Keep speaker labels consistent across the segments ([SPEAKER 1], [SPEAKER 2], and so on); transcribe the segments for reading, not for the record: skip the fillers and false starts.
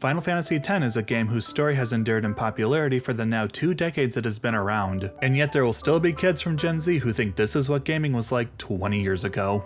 [SPEAKER 1] Final Fantasy X is a game whose story has endured in popularity for the now 2 decades it has been around, and yet there will still be kids from Gen Z who think this is what gaming was like 20 years ago.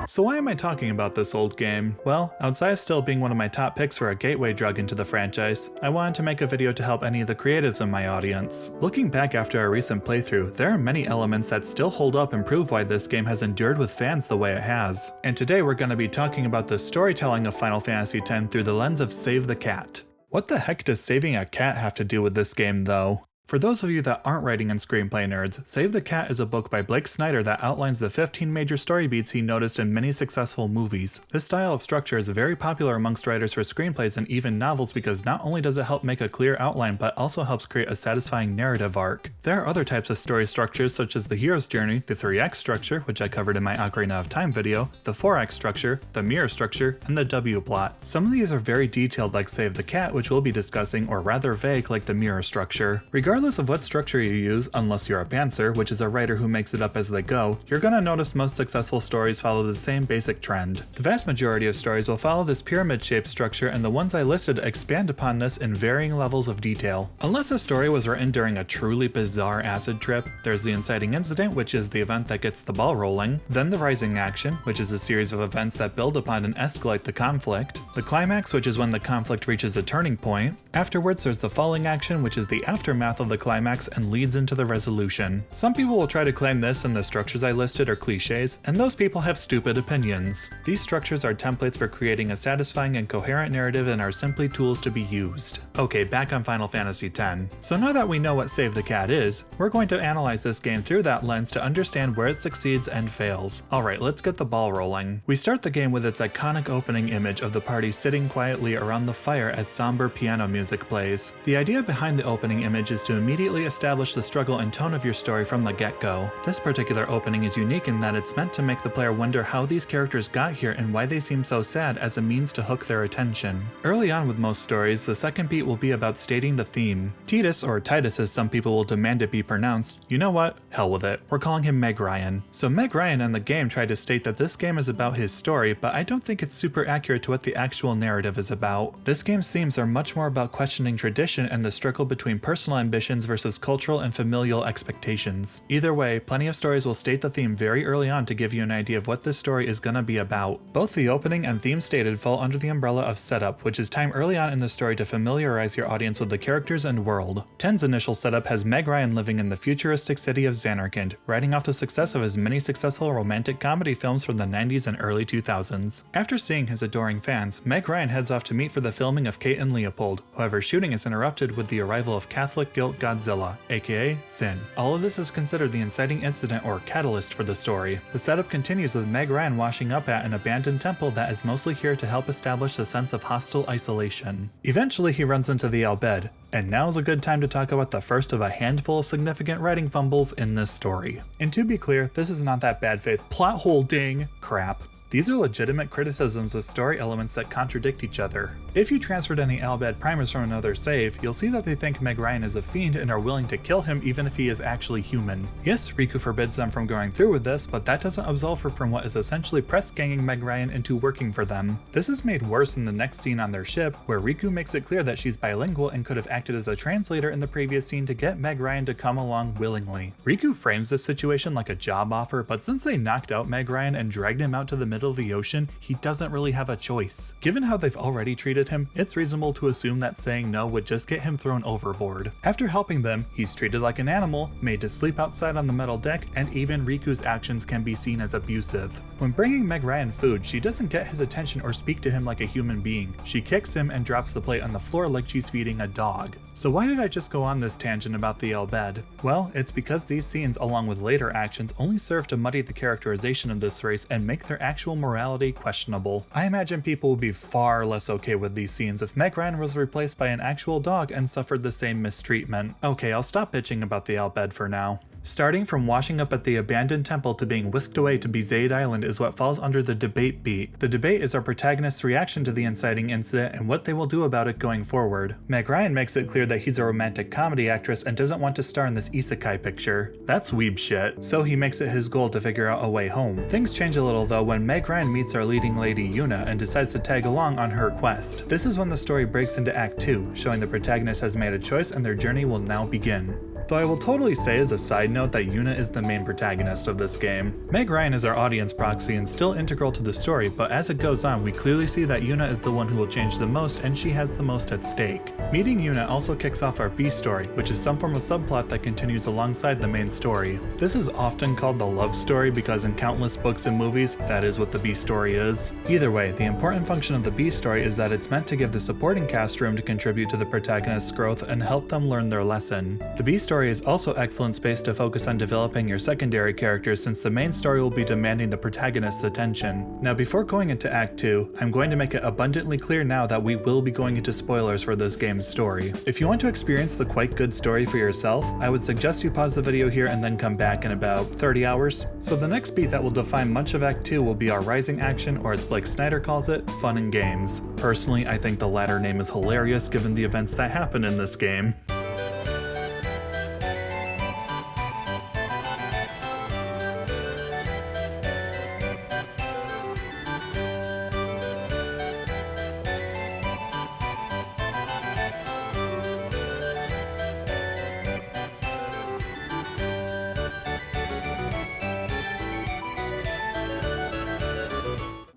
[SPEAKER 1] So why am I talking about this old game? Well, outside of still being one of my top picks for a gateway drug into the franchise, I wanted to make a video to help any of the creatives in my audience. Looking back after a recent playthrough, there are many elements that still hold up and prove why this game has endured with fans the way it has. And today we're going to be talking about the storytelling of Final Fantasy X through the lens of Save the Cat. What the heck does saving a cat have to do with this game though? For those of you that aren't writing and screenplay nerds, Save the Cat is a book by Blake Snyder that outlines the 15 major story beats he noticed in many successful movies. This style of structure is very popular amongst writers for screenplays and even novels because not only does it help make a clear outline but also helps create a satisfying narrative arc. There are other types of story structures such as the hero's journey, the 3-act structure, which I covered in my Ocarina of Time video, the 4-act structure, the mirror structure, and the W plot. Some of these are very detailed like Save the Cat, which we'll be discussing, or rather vague like the mirror structure. Regardless of what structure you use, unless you're a pantser, which is a writer who makes it up as they go, you're gonna notice most successful stories follow the same basic trend. The vast majority of stories will follow this pyramid-shaped structure, and the ones I listed expand upon this in varying levels of detail. Unless a story was written during a truly bizarre acid trip, there's the Inciting Incident, which is the event that gets the ball rolling, then the Rising Action, which is a series of events that build upon and escalate the conflict, the Climax, which is when the conflict reaches a turning point, afterwards there's the Falling Action, which is the aftermath of the climax and leads into the resolution. Some people will try to claim this and the structures I listed are cliches, and those people have stupid opinions. These structures are templates for creating a satisfying and coherent narrative and are simply tools to be used. Okay, back on Final Fantasy X. So now that we know what Save the Cat is, we're going to analyze this game through that lens to understand where it succeeds and fails. Alright, let's get the ball rolling. We start the game with its iconic opening image of the party sitting quietly around the fire as somber piano music plays. The idea behind the opening image is to immediately establish the struggle and tone of your story from the get-go. This particular opening is unique in that it's meant to make the player wonder how these characters got here and why they seem so sad as a means to hook their attention. Early on with most stories, the second beat will be about stating the theme. Titus, or Titus as some people will demand it be pronounced, you know what? Hell with it. We're calling him Meg Ryan. So Meg Ryan and the game tried to state that this game is about his story, but I don't think it's super accurate to what the actual narrative is about. This game's themes are much more about questioning tradition and the struggle between personal ambitions versus cultural and familial expectations. Either way, plenty of stories will state the theme very early on to give you an idea of what this story is gonna be about. Both the opening and theme stated fall under the umbrella of setup, which is time early on in the story to familiarize your audience with the characters and world. 10's initial setup has Meg Ryan living in the futuristic city of Zanarkand, riding off the success of his many successful romantic comedy films from the 90s and early 2000s. After seeing his adoring fans, Meg Ryan heads off to meet for the filming of Kate and Leopold. However, shooting is interrupted with the arrival of Catholic guilt Godzilla, aka Sin. All of this is considered the inciting incident or catalyst for the story. The setup continues with Meg Ryan washing up at an abandoned temple that is mostly here to help establish a sense of hostile isolation. Eventually he runs into the Bhed, and now's a good time to talk about the first of a handful of significant writing fumbles in this story. And to be clear, this is not that bad faith plot hole ding crap. These are legitimate criticisms with story elements that contradict each other. If you transferred any Bhed primers from another save, you'll see that they think Meg Ryan is a fiend and are willing to kill him even if he is actually human. Yes, Riku forbids them from going through with this, but that doesn't absolve her from what is essentially press-ganging Meg Ryan into working for them. This is made worse in the next scene on their ship, where Riku makes it clear that she's bilingual and could have acted as a translator in the previous scene to get Meg Ryan to come along willingly. Riku frames this situation like a job offer, but since they knocked out Meg Ryan and dragged him out to the middle of the ocean, he doesn't really have a choice. Given how they've already treated him, it's reasonable to assume that saying no would just get him thrown overboard. After helping them, he's treated like an animal, made to sleep outside on the metal deck, and even Riku's actions can be seen as abusive. When bringing Meg Ryan food, she doesn't get his attention or speak to him like a human being. She kicks him and drops the plate on the floor like she's feeding a dog. So why did I just go on this tangent about the Bhed? Well, it's because these scenes, along with later actions, only serve to muddy the characterization of this race and make their actual morality questionable. I imagine people would be far less okay with these scenes if Meg Ryan was replaced by an actual dog and suffered the same mistreatment. Okay, I'll stop bitching about the Bhed for now. Starting from washing up at the abandoned temple to being whisked away to Bhed Island is what falls under the debate beat. The debate is our protagonist's reaction to the inciting incident and what they will do about it going forward. Meg Ryan makes it clear that he's a romantic comedy actress and doesn't want to star in this isekai picture. That's weeb shit, so he makes it his goal to figure out a way home. Things change a little though when Meg Ryan meets our leading lady Yuna and decides to tag along on her quest. This is when the story breaks into Act 2, showing the protagonist has made a choice and their journey will now begin. Though I will totally say as a side note that Yuna is the main protagonist of this game. Meg Ryan is our audience proxy and still integral to the story, but as it goes on we clearly see that Yuna is the one who will change the most and she has the most at stake. Meeting Yuna also kicks off our B story, which is some form of subplot that continues alongside the main story. This is often called the love story because in countless books and movies, that is what the B story is. Either way, the important function of the B story is that it's meant to give the supporting cast room to contribute to the protagonist's growth and help them learn their lesson. The B story is also excellent space to focus on developing your secondary characters since the main story will be demanding the protagonist's attention. Now before going into Act 2, I'm going to make it abundantly clear now that we will be going into spoilers for this game's story. If you want to experience the quite good story for yourself, I would suggest you pause the video here and then come back in about 30 hours. So the next beat that will define much of Act 2 will be our rising action, or as Blake Snyder calls it, fun and games. Personally, I think the latter name is hilarious given the events that happen in this game.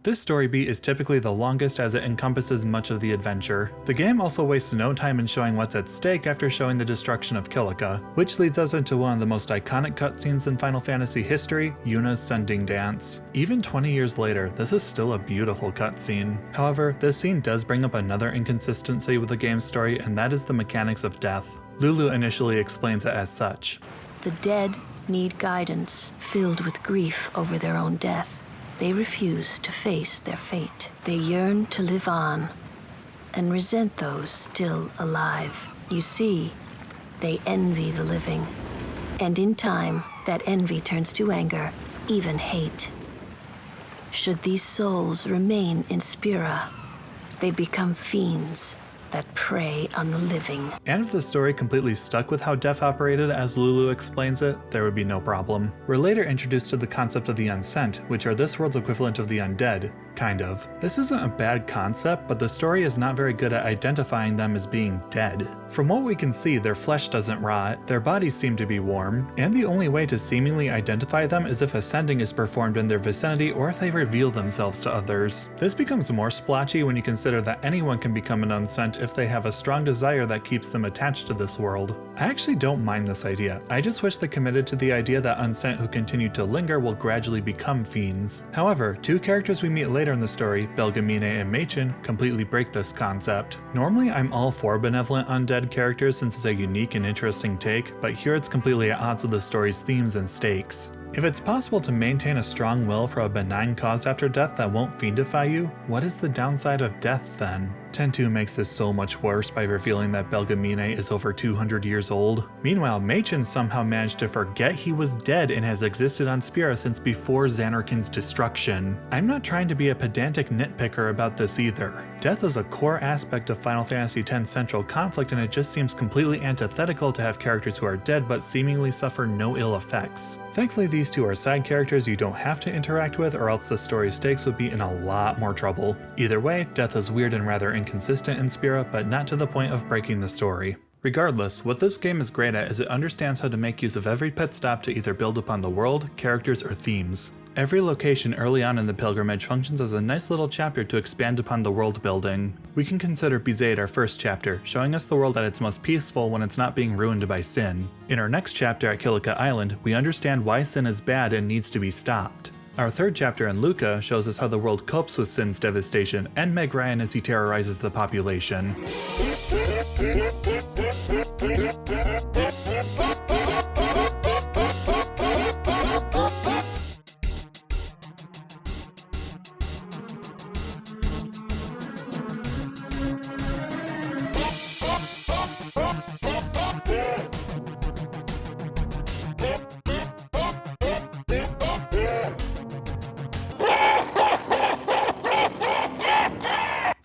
[SPEAKER 1] This story beat is typically the longest as it encompasses much of the adventure. The game also wastes no time in showing what's at stake after showing the destruction of Kilika, which leads us into one of the most iconic cutscenes in Final Fantasy history, Yuna's sending dance. Even 20 years later, this is still a beautiful cutscene. However, this scene does bring up another inconsistency with the game's story, and that is the mechanics of death. Lulu initially explains it as such.
[SPEAKER 2] The dead need guidance, filled with grief over their own death. They refuse to face their fate. They yearn to live on and resent those still alive. You see, they envy the living. And in time, that envy turns to anger, even hate. Should these souls remain in Spira, they become fiends that prey on the living.
[SPEAKER 1] And if the story completely stuck with how death operated as Lulu explains it, there would be no problem. We're later introduced to the concept of the unsent, which are this world's equivalent of the undead. Kind of. This isn't a bad concept, but the story is not very good at identifying them as being dead. From what we can see, their flesh doesn't rot, their bodies seem to be warm, and the only way to seemingly identify them is if ascending is performed in their vicinity or if they reveal themselves to others. This becomes more splotchy when you consider that anyone can become an unsent if they have a strong desire that keeps them attached to this world. I actually don't mind this idea, I just wish they committed to the idea that unsent who continue to linger will gradually become fiends. However, two characters we meet later in the story, Belgemine and Machen, completely break this concept. Normally I'm all for benevolent undead characters since it's a unique and interesting take, but here it's completely at odds with the story's themes and stakes. If it's possible to maintain a strong will for a benign cause after death that won't fiendify you, what is the downside of death then? Tentu makes this so much worse by revealing that Belgemine is over 200 years old. Meanwhile, Machen somehow managed to forget he was dead and has existed on Spira since before Zanarkand's destruction. I'm not trying to be a pedantic nitpicker about this either. Death is a core aspect of Final Fantasy X's central conflict, and it just seems completely antithetical to have characters who are dead but seemingly suffer no ill effects. Thankfully, these two are side characters you don't have to interact with, or else the story's stakes would be in a lot more trouble. Either way, death is weird and rather inconsistent in Spira, but not to the point of breaking the story. Regardless, what this game is great at is it understands how to make use of every pit stop to either build upon the world, characters, or themes. Every location early on in the pilgrimage functions as a nice little chapter to expand upon the world building. We can consider Bhed our first chapter, showing us the world at its most peaceful when it's not being ruined by sin. In our next chapter at Kilika Island, we understand why sin is bad and needs to be stopped. Our third chapter in Luca shows us how the world copes with sin's devastation, and Meg Ryan as he terrorizes the population.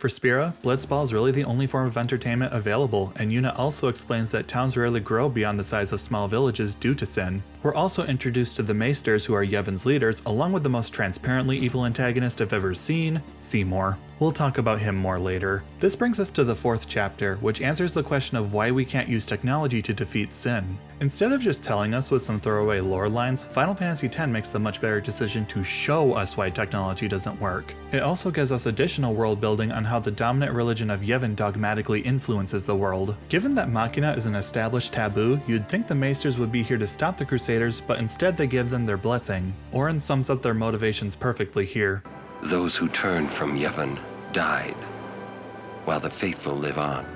[SPEAKER 1] For Spira, blitzball is really the only form of entertainment available, and Yuna also explains that towns rarely grow beyond the size of small villages due to sin. We're also introduced to the Maesters, who are Yevon's leaders, along with the most transparently evil antagonist I've ever seen, Seymour. We'll talk about him more later. This brings us to the 4th chapter, which answers the question of why we can't use technology to defeat sin. Instead of just telling us with some throwaway lore lines, Final Fantasy X makes the much better decision to show us why technology doesn't work. It also gives us additional world building on how the dominant religion of Yevon dogmatically influences the world. Given that Machina is an established taboo, you'd think the Maesters would be here to stop the Crusaders, but instead they give them their blessing. Orin sums up their motivations perfectly here.
[SPEAKER 3] Those who turned from Yevon died, while the faithful live on.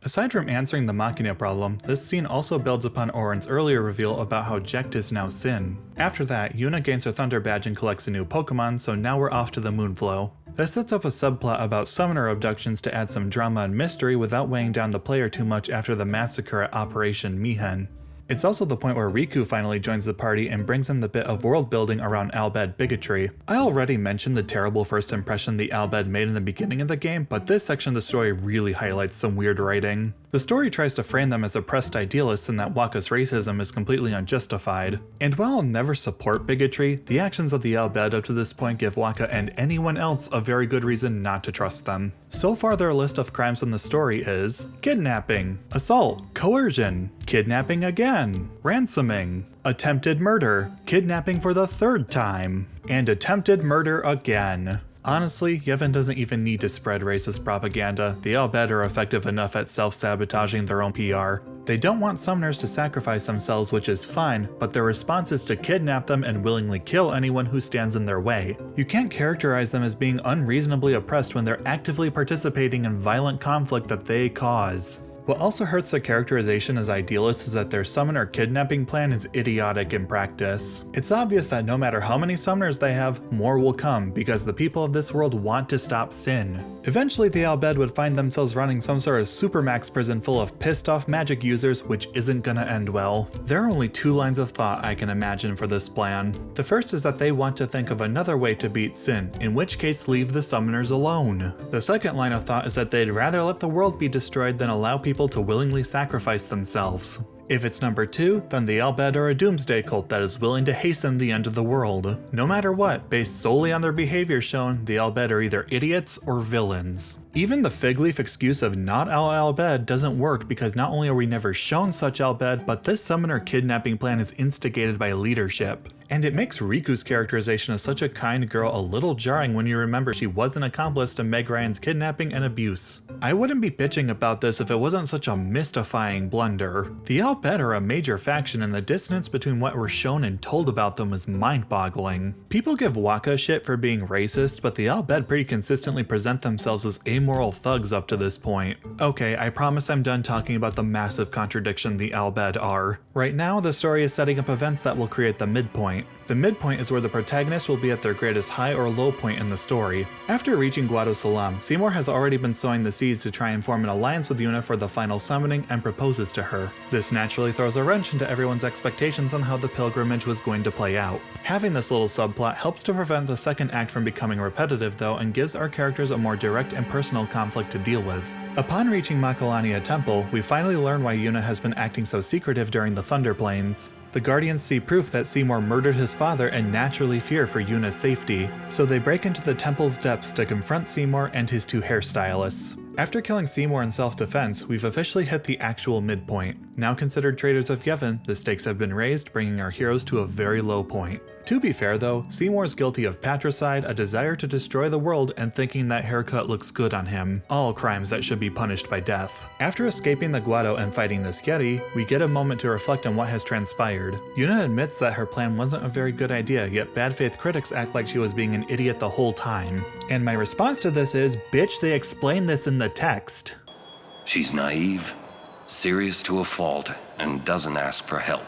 [SPEAKER 1] Aside from answering the Machina problem, this scene also builds upon Orin's earlier reveal about how Jecht is now Sin. After that, Yuna gains her Thunder Badge and collects a new Pokemon, so now we're off to the Moonflow. This sets up a subplot about summoner abductions to add some drama and mystery without weighing down the player too much after the massacre at Operation Mihen. It's also the point where Riku finally joins the party and brings in the bit of world building around Al Bhed bigotry. I already mentioned the terrible first impression the Al Bhed made in the beginning of the game, but this section of the story really highlights some weird writing. The story tries to frame them as oppressed idealists and that Wakka's racism is completely unjustified. And while I'll never support bigotry, the actions of the Al Bhed up to this point give Wakka and anyone else a very good reason not to trust them. So far their list of crimes in the story is kidnapping, assault, coercion, kidnapping again, ransoming, attempted murder, kidnapping for the 3rd time, and attempted murder again. Honestly, Yevon doesn't even need to spread racist propaganda. The Al Bhed are effective enough at self-sabotaging their own PR. They don't want summoners to sacrifice themselves, which is fine, but their response is to kidnap them and willingly kill anyone who stands in their way. You can't characterize them as being unreasonably oppressed when they're actively participating in violent conflict that they cause. What also hurts the characterization as idealists is that their summoner kidnapping plan is idiotic in practice. It's obvious that no matter how many summoners they have, more will come because the people of this world want to stop sin. Eventually the Al Bhed would find themselves running some sort of supermax prison full of pissed off magic users, which isn't gonna end well. There are only 2 lines of thought I can imagine for this plan. The first is that they want to think of another way to beat sin, in which case leave the summoners alone. The second line of thought is that they'd rather let the world be destroyed than allow people to willingly sacrifice themselves. If it's number 2, then the Al Bhed are a doomsday cult that is willing to hasten the end of the world. No matter what, based solely on their behavior shown, the Al Bhed are either idiots or villains. Even the fig leaf excuse of not all Al Bhed doesn't work because not only are we never shown such Al Bhed, but this summoner kidnapping plan is instigated by leadership. And it makes Riku's characterization as such a kind girl a little jarring when you remember she was an accomplice to Meg Ryan's kidnapping and abuse. I wouldn't be bitching about this if it wasn't such a mystifying blunder. The Al Bhed are a major faction and the dissonance between what we're shown and told about them is mind-boggling. People give Wakka shit for being racist, but the Al Bhed pretty consistently present themselves as amoral thugs up to this point. Okay, I promise I'm done talking about the massive contradiction the Al Bhed are. Right now, the story is setting up events that will create the midpoint. The midpoint is where the protagonist will be at their greatest high or low point in the story. After reaching Guado Salam, Seymour has already been sowing the seeds to try and form an alliance with Yuna for the final summoning and proposes to her. This naturally throws a wrench into everyone's expectations on how the pilgrimage was going to play out. Having this little subplot helps to prevent the second act from becoming repetitive though, and gives our characters a more direct and personal conflict to deal with. Upon reaching Makalania Temple, we finally learn why Yuna has been acting so secretive during the Thunder Plains. The Guardians see proof that Seymour murdered his father and naturally fear for Yuna's safety, so they break into the temple's depths to confront Seymour and his 2 hairstylists. After killing Seymour in self-defense, we've officially hit the actual midpoint. Now considered traitors of Yevon, the stakes have been raised, bringing our heroes to a very low point. To be fair though, Seymour's guilty of patricide, a desire to destroy the world, and thinking that haircut looks good on him. All crimes that should be punished by death. After escaping the Guado and fighting this Yeti, we get a moment to reflect on what has transpired. Yuna admits that her plan wasn't a very good idea, yet bad faith critics act like she was being an idiot the whole time. And my response to this is, bitch, they explain this in the text.
[SPEAKER 3] She's naive, serious to a fault, and doesn't ask for help.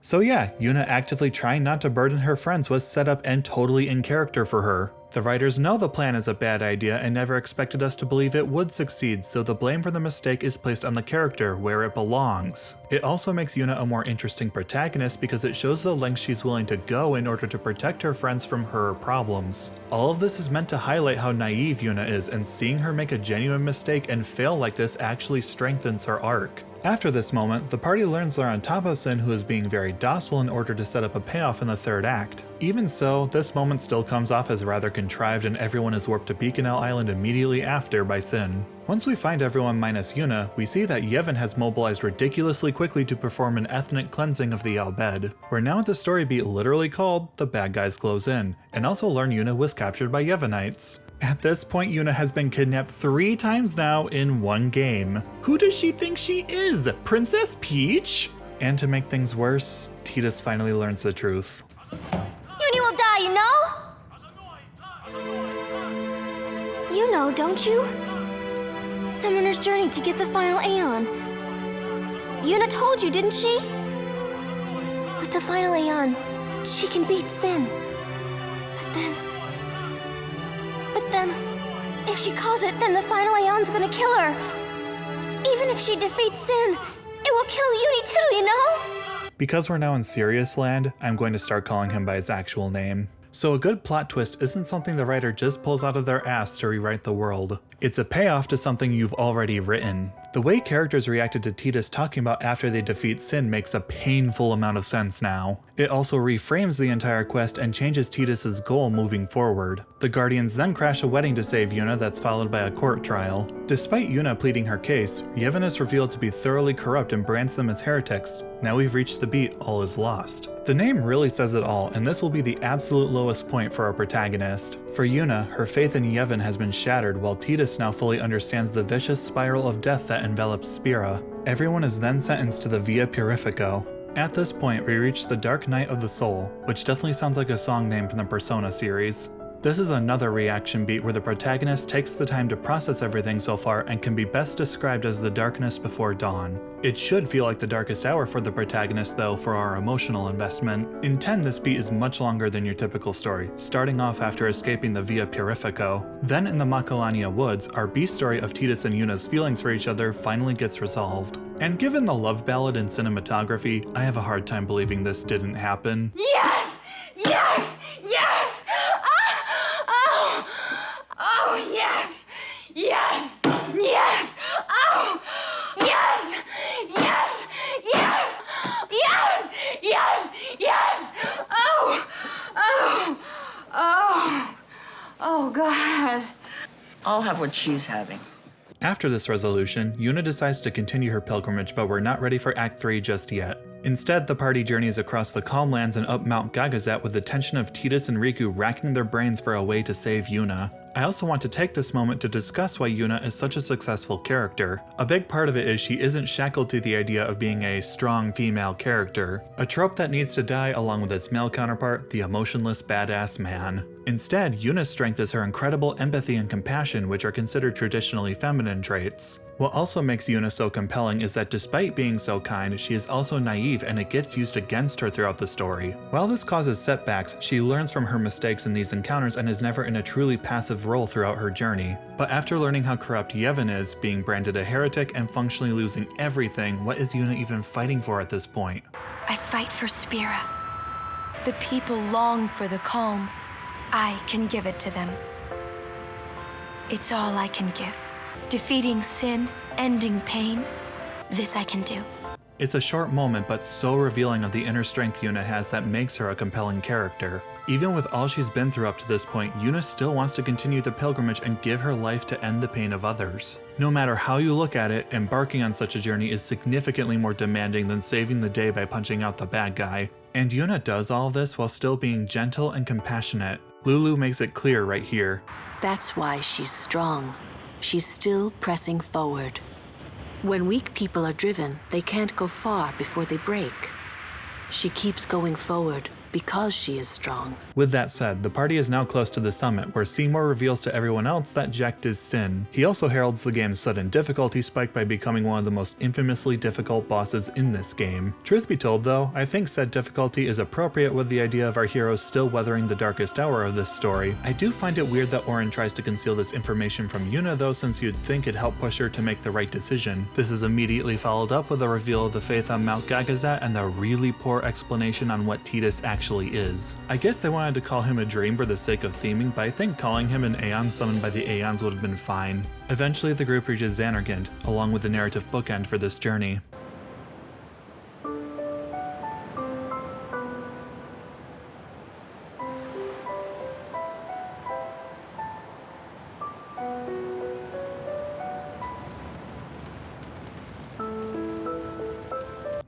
[SPEAKER 1] So yeah, Yuna actively trying not to burden her friends was set up and totally in character for her. The writers know the plan is a bad idea and never expected us to believe it would succeed, so the blame for the mistake is placed on the character where it belongs. It also makes Yuna a more interesting protagonist because it shows the lengths she's willing to go in order to protect her friends from her problems. All of this is meant to highlight how naive Yuna is, and seeing her make a genuine mistake and fail like this actually strengthens her arc. After this moment, the party learns they're on top of Sin, who is being very docile in order to set up a payoff in the third act. Even so, this moment still comes off as rather contrived and everyone is warped to Beaconell Island immediately after by Sin. Once we find everyone minus Yuna, we see that Yevon has mobilized ridiculously quickly to perform an ethnic cleansing of the Bhed. We're now at the story beat literally called The Bad Guys Close In, and also learn Yuna was captured by Yevonites. At this point, Yuna has been kidnapped 3 times now in one game. Who does she think she is? Princess Peach? And to make things worse, Tidus finally learns the truth.
[SPEAKER 4] Yuni will die, you know? You know, don't you? Summoner's journey to get the final Aeon. Yuna told you, didn't she? With the final Aeon, she can beat Sin. But then, if she calls it, then the final Aeon's gonna kill her. Even if she defeats Sin, it will kill Yuni too, you know?
[SPEAKER 1] Because we're now in Serious Land, I'm going to start calling him by his actual name. So a good plot twist isn't something the writer just pulls out of their ass to rewrite the world. It's a payoff to something you've already written. The way characters reacted to Tidus talking about after they defeat Sin makes a painful amount of sense now. It also reframes the entire quest and changes Tidus's goal moving forward. The Guardians then crash a wedding to save Yuna that's followed by a court trial. Despite Yuna pleading her case, Yevon is revealed to be thoroughly corrupt and brands them as heretics. Now we've reached the beat, all is lost. The name really says it all, and this will be the absolute lowest point for our protagonist. For Yuna, her faith in Yevon has been shattered, while Tidus now fully understands the vicious spiral of death that envelops Spira. Everyone is then sentenced to the Via Purifico. At this point, we reach the Dark Night of the Soul, which definitely sounds like a song name from the Persona series. This is another reaction beat where the protagonist takes the time to process everything so far and can be best described as the darkness before dawn. It should feel like the darkest hour for the protagonist though for our emotional investment. In 10, this beat is much longer than your typical story, starting off after escaping the Via Purifico. Then in the Macalania Woods, our B story of Tidus and Yuna's feelings for each other finally gets resolved. And given the love ballad and cinematography, I have a hard time believing this didn't happen.
[SPEAKER 4] Yes! Yes! Yes! Oh, yes! Yes! Yes! Oh! Yes! Yes! Yes! Yes! Yes! Yes! Oh! Oh! Oh! Oh, God.
[SPEAKER 5] I'll have what she's having.
[SPEAKER 1] After this resolution, Yuna decides to continue her pilgrimage, but we're not ready for Act 3 just yet. Instead, the party journeys across the Calm Lands and up Mount Gagazet with the tension of Tidus and Riku racking their brains for a way to save Yuna. I also want to take this moment to discuss why Yuna is such a successful character. A big part of it is she isn't shackled to the idea of being a strong female character, a trope that needs to die along with its male counterpart, the emotionless badass man. Instead, Yuna's strength is her incredible empathy and compassion, which are considered traditionally feminine traits. What also makes Yuna so compelling is that despite being so kind, she is also naive and it gets used against her throughout the story. While this causes setbacks, she learns from her mistakes in these encounters and is never in a truly passive role throughout her journey. But after learning how corrupt Yevon is, being branded a heretic and functionally losing everything, what is Yuna even fighting for at this point?
[SPEAKER 6] I fight for Spira. The people long for the calm. I can give it to them. It's all I can give. Defeating sin, ending pain, this I can do.
[SPEAKER 1] It's a short moment, but so revealing of the inner strength Yuna has that makes her a compelling character. Even with all she's been through up to this point, Yuna still wants to continue the pilgrimage and give her life to end the pain of others. No matter how you look at it, embarking on such a journey is significantly more demanding than saving the day by punching out the bad guy. And Yuna does all this while still being gentle and compassionate. Lulu makes it clear right here.
[SPEAKER 2] That's why she's strong. She's still pressing forward. When weak people are driven, they can't go far before they break. She keeps going forward, because she is strong.
[SPEAKER 1] With that said, the party is now close to the summit, where Seymour reveals to everyone else that Jecht is Sin. He also heralds the game's sudden difficulty spike by becoming one of the most infamously difficult bosses in this game. Truth be told though, I think said difficulty is appropriate with the idea of our heroes still weathering the darkest hour of this story. I do find it weird that Orin tries to conceal this information from Yuna though, since you'd think it'd help push her to make the right decision. This is immediately followed up with a reveal of the faith on Mount Gagazet and the really poor explanation on what Tidus actually is. I guess they wanted to call him a dream for the sake of theming, but I think calling him an Aeon summoned by the Aeons would have been fine. Eventually the group reaches Zanarkand, along with the narrative bookend for this journey.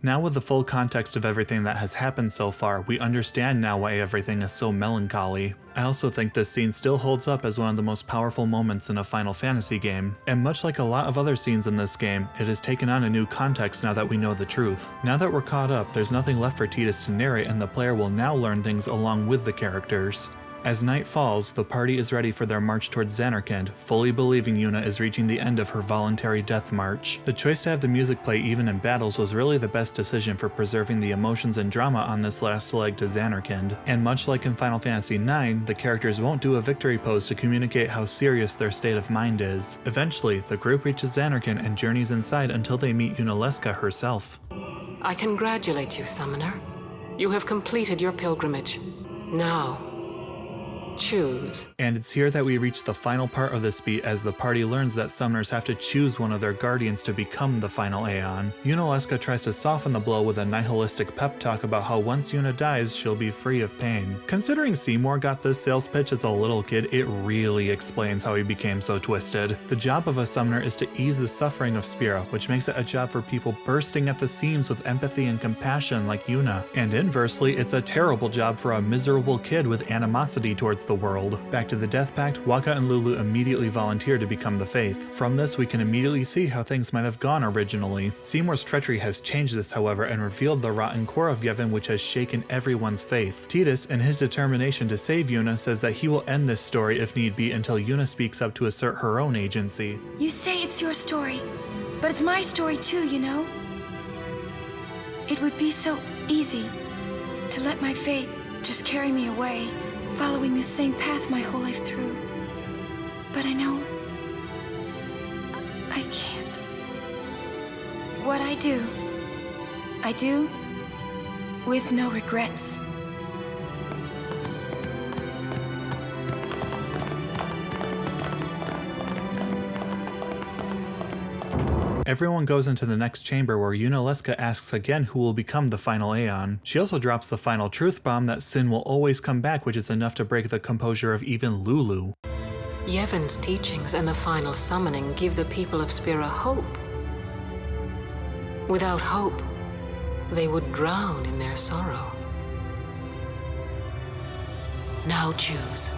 [SPEAKER 1] Now with the full context of everything that has happened so far, we understand now why everything is so melancholy. I also think this scene still holds up as one of the most powerful moments in a Final Fantasy game, and much like a lot of other scenes in this game, it has taken on a new context now that we know the truth. Now that we're caught up, there's nothing left for Tidus to narrate, and the player will now learn things along with the characters. As night falls, the party is ready for their march towards Zanarkand, fully believing Yuna is reaching the end of her voluntary death march. The choice to have the music play even in battles was really the best decision for preserving the emotions and drama on this last leg to Zanarkand, and much like in Final Fantasy IX, the characters won't do a victory pose to communicate how serious their state of mind is. Eventually, the group reaches Zanarkand and journeys inside until they meet Yuna herself.
[SPEAKER 7] I congratulate you, Summoner. You have completed your pilgrimage. Now, choose.
[SPEAKER 1] And it's here that we reach the final part of this beat as the party learns that summoners have to choose one of their guardians to become the final Aeon. Yuna tries to soften the blow with a nihilistic pep talk about how once Yuna dies, she'll be free of pain. Considering Seymour got this sales pitch as a little kid, it really explains how he became so twisted. The job of a summoner is to ease the suffering of Spira, which makes it a job for people bursting at the seams with empathy and compassion like Yuna. And inversely, it's a terrible job for a miserable kid with animosity towards the world. Back to the Death Pact, Waka and Lulu immediately volunteer to become the Faith. From this, we can immediately see how things might have gone originally. Seymour's treachery has changed this, however, and revealed the rotten core of Yevon, which has shaken everyone's faith. Tidus, in his determination to save Yuna, says that he will end this story if need be until Yuna speaks up to assert her own agency.
[SPEAKER 6] You say it's your story, but it's my story too, you know? It would be so easy to let my fate just carry me away, following this same path my whole life through. But I know I can't. What I do with no regrets.
[SPEAKER 1] Everyone goes into the next chamber where Yuna asks again who will become the final Aeon. She also drops the final truth bomb that Sin will always come back, which is enough to break the composure of even Lulu.
[SPEAKER 7] Yevon's teachings and the final summoning give the people of Spira hope. Without hope, they would drown in their sorrow. Now choose.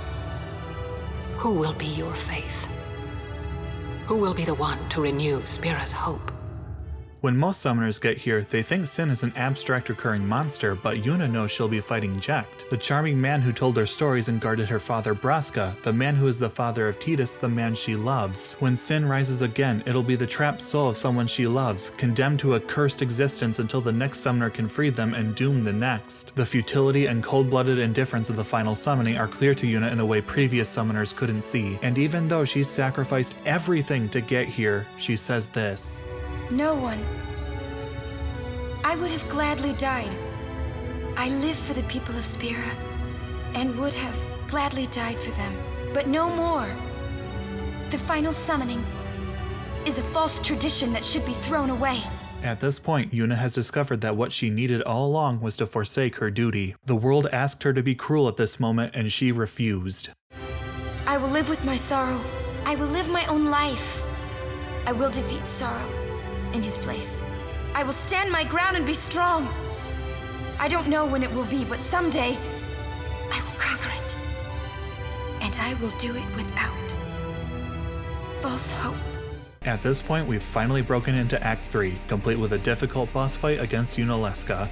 [SPEAKER 7] Who will be your faith? Who will be the one to renew Spira's hope?
[SPEAKER 1] When most summoners get here, they think Sin is an abstract recurring monster, but Yuna knows she'll be fighting Jecht, the charming man who told her stories and guarded her father Braska, the man who is the father of Tidus, the man she loves. When Sin rises again, it'll be the trapped soul of someone she loves, condemned to a cursed existence until the next summoner can free them and doom the next. The futility and cold-blooded indifference of the final summoning are clear to Yuna in a way previous summoners couldn't see, and even though she's sacrificed everything to get here, she says this.
[SPEAKER 6] No one. I would have gladly died. I live for the people of Spira, and would have gladly died for them, but no more. The final summoning is a false tradition that should be thrown away.
[SPEAKER 1] At this point, Yuna has discovered that what she needed all along was to forsake her duty. The world asked her to be cruel at this moment, and she refused.
[SPEAKER 6] I will live with my sorrow. I will live my own life. I will defeat sorrow in his place. I will stand my ground and be strong. I don't know when it will be, but someday I will conquer it. And I will do it without false hope.
[SPEAKER 1] At this point, we've finally broken into Act 3, complete with a difficult boss fight against Yuna.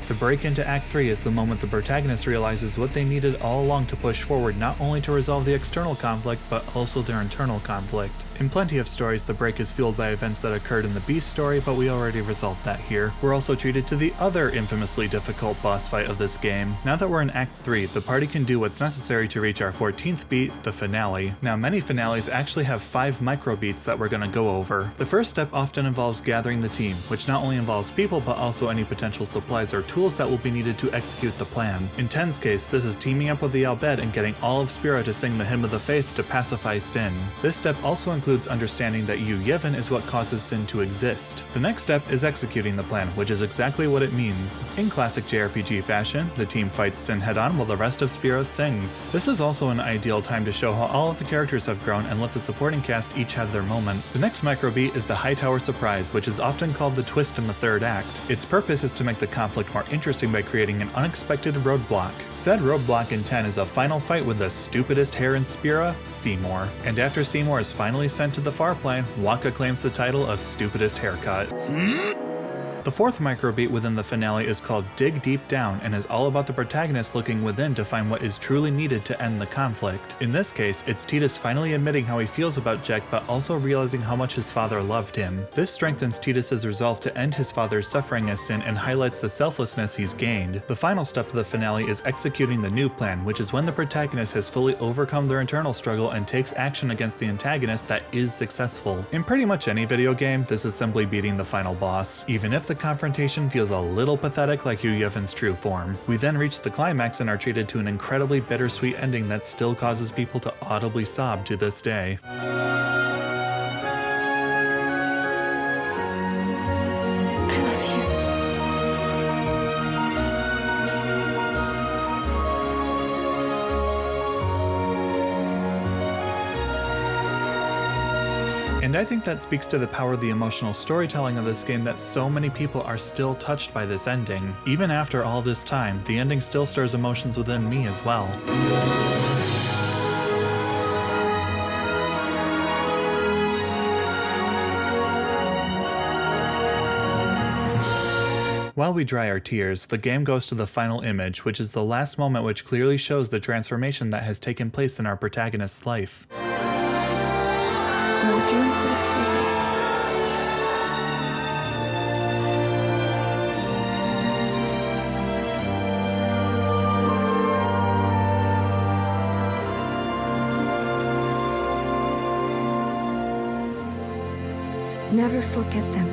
[SPEAKER 1] The break into Act 3 is the moment the protagonist realizes what they needed all along to push forward, not only to resolve the external conflict, but also their internal conflict. In plenty of stories, the break is fueled by events that occurred in the Beast story, but we already resolved that here. We're also treated to the other infamously difficult boss fight of this game. Now that we're in Act 3, the party can do what's necessary to reach our 14th beat, the finale. Now, many finales actually have 5 microbeats that we're going to go over. The first step often involves gathering the team, which not only involves people, but also any potential supplies or tools that will be needed to execute the plan. In Ten's case, this is teaming up with the Bhed and getting all of Spira to sing the Hymn of the Faith to pacify Sin. This step also includes understanding that Yevon is what causes Sin to exist. The next step is executing the plan, which is exactly what it means. In classic JRPG fashion, the team fights Sin head-on while the rest of Spira sings. This is also an ideal time to show how all of the characters have grown and let the supporting cast each have their moment. The next microbeat is the Hightower Surprise, which is often called the twist in the third act. Its purpose is to make the conflict more interesting by creating an unexpected roadblock. Said roadblock in 10 is a final fight with the stupidest hair in Spira, Seymour. And after Seymour is finally sent to the far plane, Wakka claims the title of stupidest haircut. The fourth microbeat within the finale is called Dig Deep Down and is all about the protagonist looking within to find what is truly needed to end the conflict. In this case, it's Tidus finally admitting how he feels about Jack, but also realizing how much his father loved him. This strengthens Tidus' resolve to end his father's suffering as Sin and highlights the selflessness he's gained. The final step of the finale is executing the new plan, which is when the protagonist has fully overcome their internal struggle and takes action against the antagonist that is successful. In pretty much any video game, this is simply beating the final boss, even if the confrontation feels a little pathetic like Yevon's true form. We then reach the climax and are treated to an incredibly bittersweet ending that still causes people to audibly sob to this day. And I think that speaks to the power of the emotional storytelling of this game, that so many people are still touched by this ending. Even after all this time, the ending still stirs emotions within me as well. While we dry our tears, the game goes to the final image, which is the last moment which clearly shows the transformation that has taken place in our protagonist's life.
[SPEAKER 4] No dreams of fear.
[SPEAKER 6] Never forget them.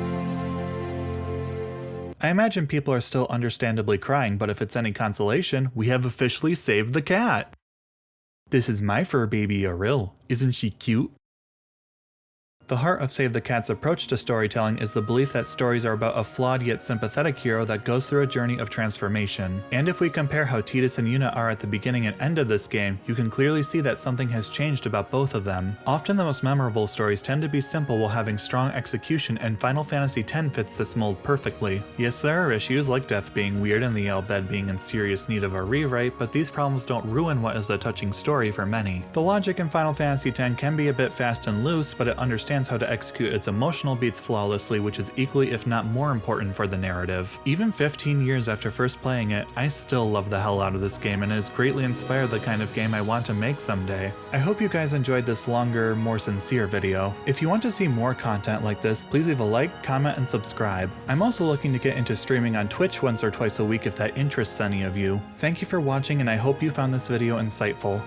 [SPEAKER 1] I imagine people are still understandably crying, but if it's any consolation, we have officially saved the cat! This is my fur baby Aril. Isn't she cute? The heart of Save the Cat's approach to storytelling is the belief that stories are about a flawed yet sympathetic hero that goes through a journey of transformation. And if we compare how Tidus and Yuna are at the beginning and end of this game, you can clearly see that something has changed about both of them. Often the most memorable stories tend to be simple while having strong execution, and Final Fantasy X fits this mold perfectly. Yes, there are issues like death being weird and the Bhed being in serious need of a rewrite, but these problems don't ruin what is a touching story for many. The logic in Final Fantasy X can be a bit fast and loose, but it understands how to execute its emotional beats flawlessly, which is equally if not more important for the narrative. Even 15 years after first playing it, I still love the hell out of this game and it has greatly inspired the kind of game I want to make someday. I hope you guys enjoyed this longer, more sincere video. If you want to see more content like this, please leave a like, comment, and subscribe. I'm also looking to get into streaming on Twitch once or twice a week if that interests any of you. Thank you for watching, and I hope you found this video insightful.